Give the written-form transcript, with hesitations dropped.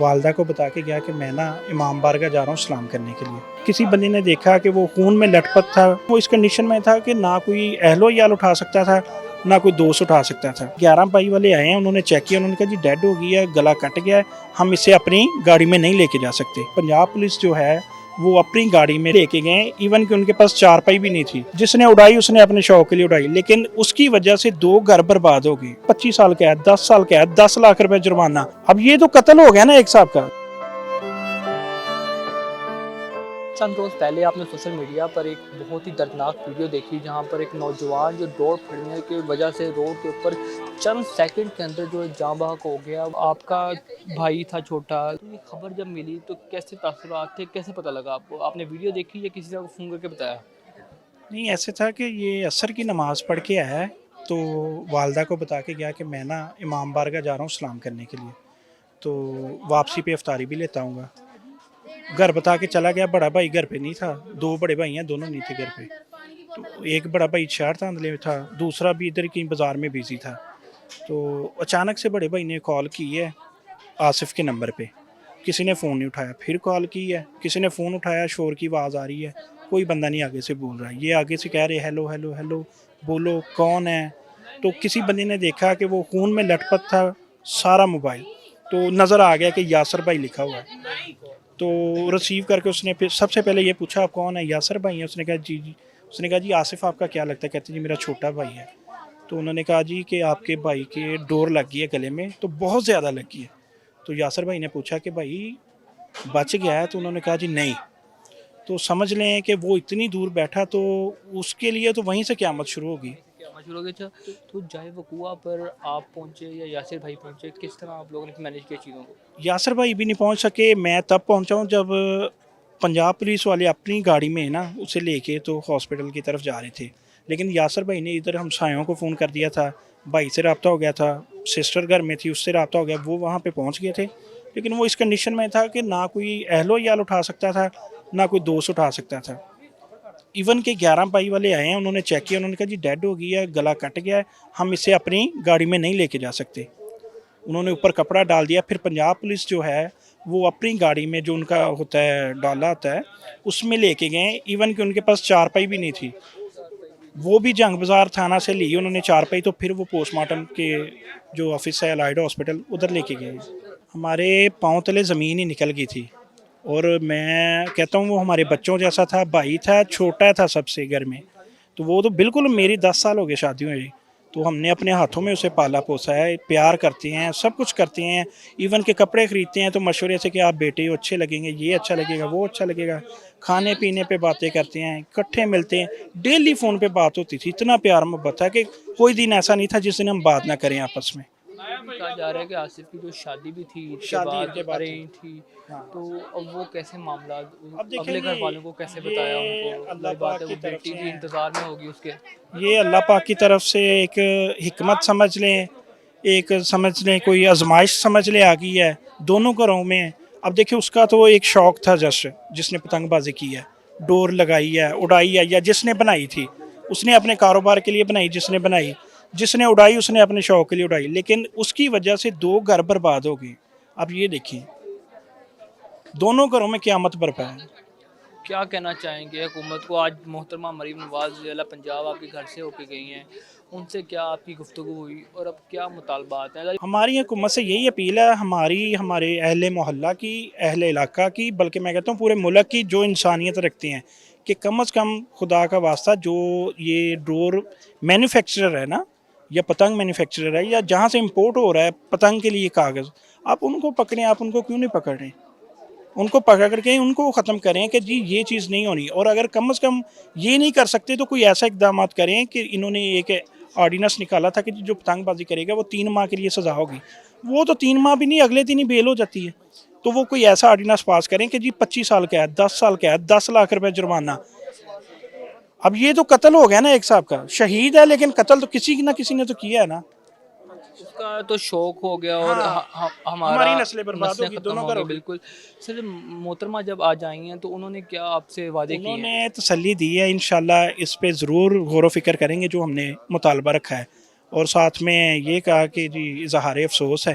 والدہ کو بتا کے گیا کہ میں نا امام بارگاہ جا رہا ہوں سلام کرنے کے لیے. کسی بندے نے دیکھا کہ وہ خون میں لٹ پٹ تھا. وہ اس کنڈیشن میں تھا کہ نہ کوئی اہل و عیال اٹھا سکتا تھا نہ کوئی دوست اٹھا سکتا تھا. 11 بائی والے آئے ہیں, انہوں نے چیک کیا, انہوں نے کہا جی ڈیڈ ہو گئی ہے, گلا کٹ گیا ہے, ہم اسے اپنی گاڑی میں نہیں لے کے جا سکتے. پنجاب پولیس جو ہے وہ اپنی گاڑی میں لے کے گئے, ایون کہ ان کے پاس چارپائی بھی نہیں تھی. جس نے اڑائی اس نے اپنے شوق کے لیے اڑائی, لیکن اس کی وجہ سے 2 گھر برباد ہو گئے. 25 سال قید, 10 سال قید, 10 لاکھ روپے جرمانہ. اب یہ تو قتل ہو گیا نا ایک صاحب کا. چند روز پہلے آپ نے سوشل میڈیا پر ایک بہت ہی دردناک ویڈیو دیکھی جہاں پر ایک نوجوان جو ڈور پھڑنے کی وجہ سے روڈ کے اوپر چند سیکنڈ کے اندر جو جاں بحق ہو گیا. آپ کا بھائی تھا چھوٹا, یہ خبر جب ملی تو کیسے تاثرات تھے, کیسے پتہ لگا آپ کو؟ آپ نے ویڈیو دیکھی یا کسی نے فون کر کے بتایا؟ نہیں, ایسے تھا کہ یہ عصر کی نماز پڑھ کے آیا ہے تو والدہ کو بتا کے گیا کہ میں نا امام بارگاہ جا رہا ہوں سلام کرنے کے لیے, تو واپسی پہ افطاری بھی لیتا ہوں گا. گھر بتا کے چلا گیا. بڑا بھائی گھر پہ نہیں تھا, 2 بڑے بھائی ہیں, دونوں نہیں تھے گھر پہ. تو ایک بڑا بھائی شہر تاندلے میں تھا, دوسرا بھی ادھر کہیں بازار میں بزی تھا. تو اچانک سے بڑے بھائی نے کال کی ہے آصف کے نمبر پہ. کسی نے فون نہیں اٹھایا, پھر کال کی ہے, کسی نے فون اٹھایا, شور کی آواز آ رہی ہے, کوئی بندہ نہیں آگے سے بول رہا ہے. یہ آگے سے کہہ رہے ہیلو ہیلو ہیلو, بولو کون ہے. تو کسی بندے نے دیکھا کہ وہ خون میں لٹ پٹ تھا سارا موبائل, تو نظر آ گیا کہ یاسر بھائی لکھا ہوا ہے. تو ریسیو کر کے اس نے سب سے پہلے یہ پوچھا آپ کون ہے, یاسر بھائی ہیں. اس نے کہا جی جی. اس نے کہا جی آصف آپ کا کیا لگتا ہے؟ کہتے جی میرا چھوٹا بھائی ہے. تو انہوں نے کہا جی کہ آپ کے بھائی کے ڈور لگ گئی ہے گلے میں, تو بہت زیادہ لگ گئی ہے. تو یاسر بھائی نے پوچھا کہ بھائی بچ گیا ہے؟ تو انہوں نے کہا جی نہیں. تو سمجھ لیں کہ وہ اتنی دور بیٹھا, تو اس کے لیے تو وہیں سے قیامت شروع ہوگی. تو جائے وقوع پر آپ پہنچے یا یاسر بھائی پہنچے, کس طرح آپ لوگوں نے مینیج کیا چیزوں کو؟ یاسر بھائی بھی نہیں پہنچ سکے. میں تب پہنچا ہوں جب پنجاب پولیس والے اپنی گاڑی میں نا اسے لے کے تو ہاسپٹل کی طرف جا رہے تھے. لیکن یاسر بھائی نے ادھر ہمسایوں کو فون کر دیا تھا, بھائی سے رابطہ ہو گیا تھا, سسٹر گھر میں تھی اس سے رابطہ ہو گیا, وہ وہاں پہ پہنچ گئے تھے. لیکن وہ اس کنڈیشن میں تھا کہ نہ کوئی اہل و عیال اٹھا سکتا تھا نہ کوئی دوست اٹھا سکتا تھا. ایون کہ 11 بائی والے آئے ہیں, انہوں نے چیک کیا, انہوں نے کہا جی ڈیڈ ہو گئی ہے, گلا کٹ گیا ہے, ہم اسے اپنی گاڑی میں نہیں لے کے جا سکتے. انہوں نے اوپر کپڑا ڈال دیا. پھر پنجاب پولیس جو ہے وہ اپنی گاڑی میں جو ان کا ہوتا ہے ڈالا ہوتا ہے اس میں لے کے گئے. ایون کہ ان کے پاس چارپائی بھی نہیں تھی, وہ بھی جنگ بازار تھانہ سے لی انہوں نے چارپائی. تو پھر وہ پوسٹ مارٹم کے جو آفس ہے الائڈا ہاسپٹل ادھر لے کے گئے. ہمارے پاؤں تلے زمین ہی نکل گئی تھی, اور میں کہتا ہوں وہ ہمارے بچوں جیسا تھا. بھائی تھا, چھوٹا تھا سب سے گھر میں, تو وہ تو بالکل میری 10 سال ہو گئے شادی ہوئی, تو ہم نے اپنے ہاتھوں میں اسے پالا پوسا ہے. پیار کرتے ہیں, سب کچھ کرتے ہیں. ایون کہ کپڑے خریدتے ہیں تو مشورے سے کہ آپ بیٹے اچھے لگیں گے, یہ اچھا لگے گا, وہ اچھا لگے گا. کھانے پینے پہ باتیں کرتے ہیں, اکٹھے ملتے ہیں, ڈیلی فون پہ بات ہوتی تھی. اتنا پیار محبت ہے کہ کوئی دن ایسا نہیں تھا جس دن ہم بات نہ کریں آپس میں. کہا جا رہا ہے کہ آصف کی جو شادی بھی تھی اس کے بعد ارینج تھی, تو اب وہ کیسے معاملات, اب دیکھیں اگلے گھر والوں کو کیسے بتایا ان کو؟ اللہ بات ہے پاک وہ کی طرف بیٹی سے بھی انتظار میں ہوگی اس کے. یہ اللہ پاک کی طرف سے ایک حکمت سمجھ لیں, ایک سمجھ لیں کوئی آزمائش سمجھ لیں آ گئی ہے دونوں گھروں میں. اب دیکھیں اس کا تو ایک شوق تھا جس نے پتنگ بازی کی ہے, ڈور لگائی ہے, اڑائی ہے, یا جس نے بنائی تھی اس نے اپنے کاروبار کے لیے بنائی, جس نے بنائی, جس نے اڑائی اس نے اپنے شوق کے لیے اڑائی. لیکن اس کی وجہ سے 2 گھر برباد ہو گئے. اب یہ دیکھیں دونوں گھروں میں قیامت برپا ہے. کیا کہنا چاہیں گے حکومت کو؟ آج محترمہ مریم نواز ضلع پنجاب آپ کے گھر سے ہو کے گئی ہیں, ان سے کیا آپ کی گفتگو ہوئی اور اب کیا مطالبات ہیں؟ ہماری حکومت سے یہی اپیل ہے, ہمارے اہل محلہ کی, اہل علاقہ کی, بلکہ میں کہتا ہوں پورے ملک کی, جو انسانیت رکھتے ہیں, کہ کم از کم خدا کا واسطہ جو یہ ڈور مینوفیکچرر ہے نا, یا پتنگ مینوفیکچرر ہے, یا جہاں سے امپورٹ ہو رہا ہے پتنگ کے لیے کاغذ, آپ ان کو پکڑیں. آپ ان کو کیوں نہیں پکڑ رہے؟ ان کو پکڑ کے ان کو ختم کریں کہ جی یہ چیز نہیں ہونی. اور اگر کم از کم یہ نہیں کر سکتے تو کوئی ایسا اقدامات کریں کہ انہوں نے ایک آرڈیننس نکالا تھا کہ جو پتنگ بازی کرے گا وہ 3 ماہ کے لیے سزا ہوگی. وہ تو 3 ماہ بھی نہیں, اگلے دن ہی بیل ہو جاتی ہے. تو وہ کوئی ایسا آرڈیننس پاس کریں کہ جی 25 سال قید, 10 سال قید, 10 لاکھ روپے جرمانہ. اب یہ تو قتل ہو گیا نا ایک صاحب کا. شہید ہے لیکن قتل تو کسی نہ کسی نے تو کیا ہے نا. اس کا تو شوق ہو گیا اور ہماری ہمارا نسلیں برباد نسلیں ہوگی, ختم دونوں ہو گھر گئی. ہوگی. بالکل. سر محترمہ جب آ جائی ہیں تو انہوں نے کیا آپ سے وعدے انہوں کیے ہیں؟ نے تسلی دی ہے, انشاءاللہ اس پہ ضرور غور و فکر کریں گے جو ہم نے مطالبہ رکھا ہے. اور ساتھ میں یہ کہا کہ جی اظہار افسوس ہے